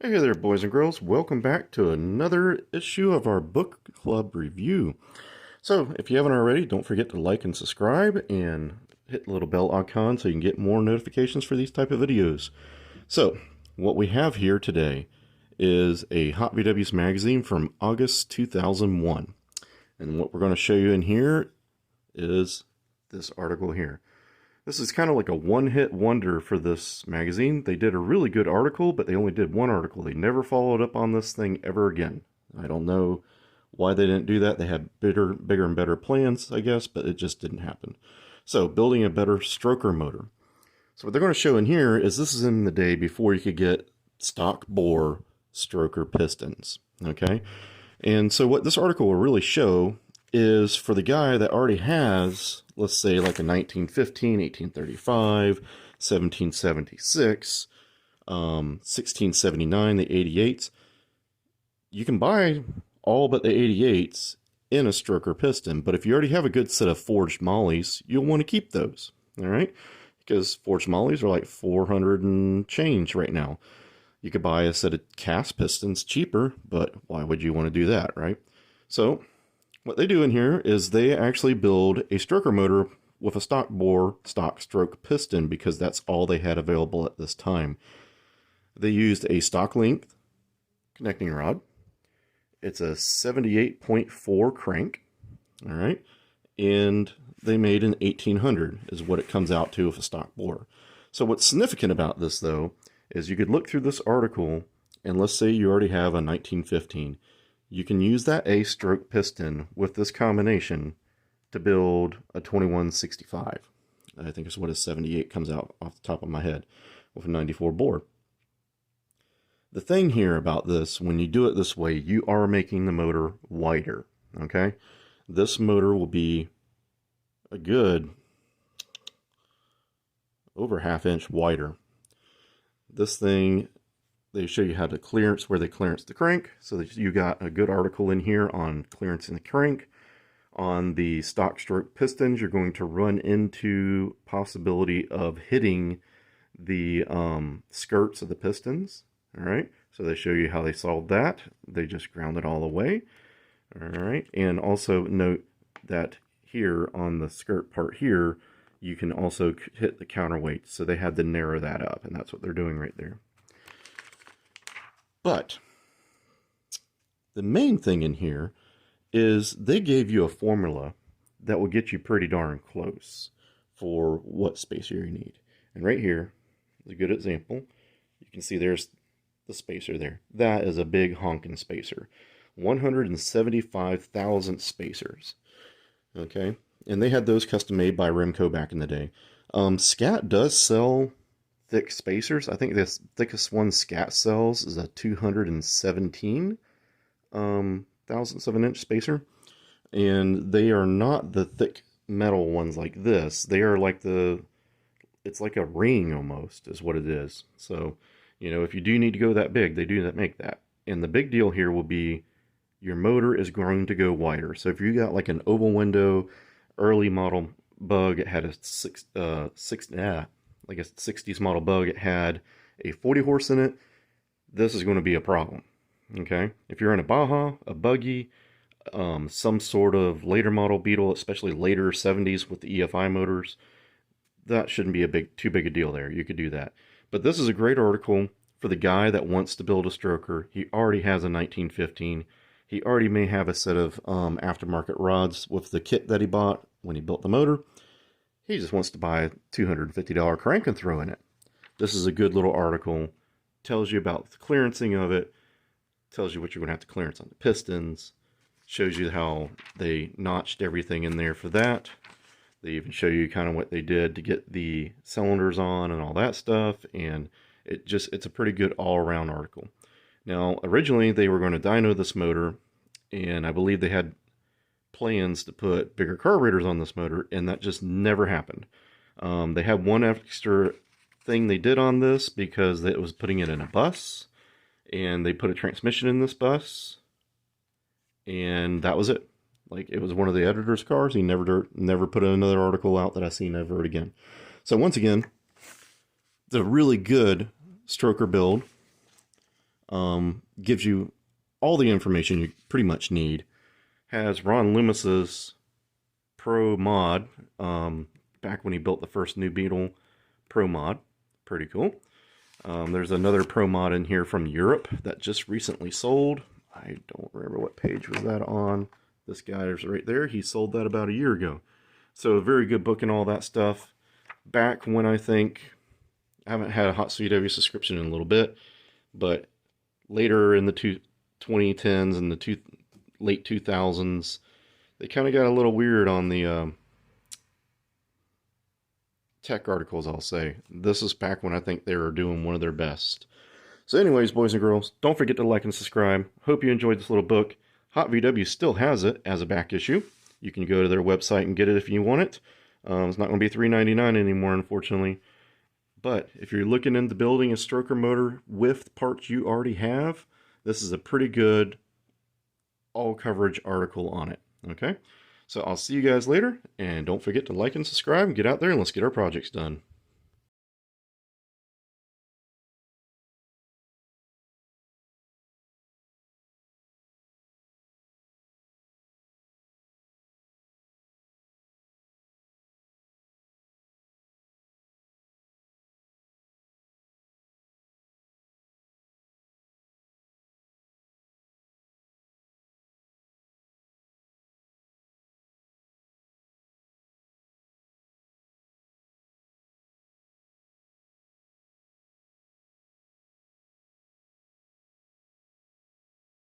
Hey there, boys and girls. Welcome back to another issue of our book club review. So, if you haven't already, don't forget to like and subscribe and hit the little bell icon so you can get more notifications for these type of videos. So, what we have here today is a Hot VW's magazine from August 2001. And what we're going to show you in here is this article here. This is kind of like a one-hit wonder for this magazine. They did a really good article, but they only did one article. They never followed up on this thing ever again. I don't know why they didn't do that. They had bigger and better plans, I guess, but it just didn't happen. So, building a better stroker motor. So what they're going to show in here is this is in the day before you could get stock bore stroker pistons, okay? And so what this article will really show is for the guy that already has, let's say, like a 1915, 1835, 1776, 1679, the 88s, you can buy all but the 88s in a stroker piston, but if you already have a good set of forged mollies, you'll want to keep those, all right? Because forged mollies are like 400 and change right now. You could buy a set of cast pistons cheaper, but why would you want to do that, right? So what they do in here is they actually build a stroker motor with a stock bore, stock stroke piston because that's all they had available at this time. They used a stock length connecting rod. It's a 78.4 crank, all right? And they made an 1800 is what it comes out to with a stock bore. So what's significant about this, though, is you could look through this article, and let's say you already have a 1915. You can use that A-stroke piston with this combination to build a 2165. I think it's what a 78 comes out off the top of my head with a 94 bore. The thing here about this, when you do it this way, you are making the motor wider, okay? This motor will be a good over ½ inch wider. This thing, they show you how to clearance, where they clearance the crank, so that you got a good article in here on clearancing the crank. On the stock stroke pistons, you're going to run into possibility of hitting the skirts of the pistons, all right? So they show you how they solved that. They just ground it all the way, all right? And also note that here on the skirt part here, you can also hit the counterweight. So they had to narrow that up, and that's what they're doing right there. But the main thing in here is they gave you a formula that will get you pretty darn close for what spacer you need. And right here is a good example. You can see there's the spacer there. That is a big honking spacer. 175,000 spacers. Okay, and they had those custom made by Remco back in the day. Scat does sell thick spacers. I think the thickest one Scat sells is a 217 thousandths of an inch spacer, and they are not the thick metal ones like this. They are like it's like a ring almost is what it is. So, you know, if you do need to go that big, they do make that. And the big deal here will be your motor is going to go wider. So if you got like an oval window, early model bug, it had a like a 60s model bug, it had a 40 horse in it, this is going to be a problem, okay? If you're in a Baja, a buggy, some sort of later model Beetle, especially later 70s with the EFI motors, that shouldn't be too big a deal there. You could do that. But this is a great article for the guy that wants to build a stroker. He already has a 1915. He already may have a set of aftermarket rods with the kit that he bought when he built the motor. He just wants to buy a $250 crank and throw in it. This is a good little article. Tells you about the clearancing of it. Tells you what you're going to have to clearance on the pistons. Shows you how they notched everything in there for that. They even show you kind of what they did to get the cylinders on and all that stuff. And it's a pretty good all-around article. Now, originally they were going to dyno this motor, and I believe they had plans to put bigger carburetors on this motor, and that just never happened. They had one extra thing they did on this because it was putting it in a bus, and they put a transmission in this bus, and that was it. Like, it was one of the editor's cars. He never put another article out that I seen ever again. So once again, it's a really good stroker build. Gives you all the information you pretty much need. Has Ron Loomis's Pro Mod, back when he built the first New Beetle Pro Mod. Pretty cool. There's another Pro Mod in here from Europe that just recently sold. I don't remember what page was that on. This guy is right there. He sold that about a year ago. So a very good book and all that stuff. Back when I haven't had a Hot CW subscription in a little bit, but later in the 2010s and the late 2000s, they kind of got a little weird on the tech articles, I'll say. This is back when I think they were doing one of their best. So anyways, boys and girls, don't forget to like and subscribe. Hope you enjoyed this little book. Hot VW still has it as a back issue. You can go to their website and get it if you want it. It's not going to be $3.99 anymore, unfortunately. But if you're looking into building a stroker motor with parts you already have, this is a pretty good all coverage article on it. Okay? So I'll see you guys later, and don't forget to like and subscribe and get out there and let's get our projects done.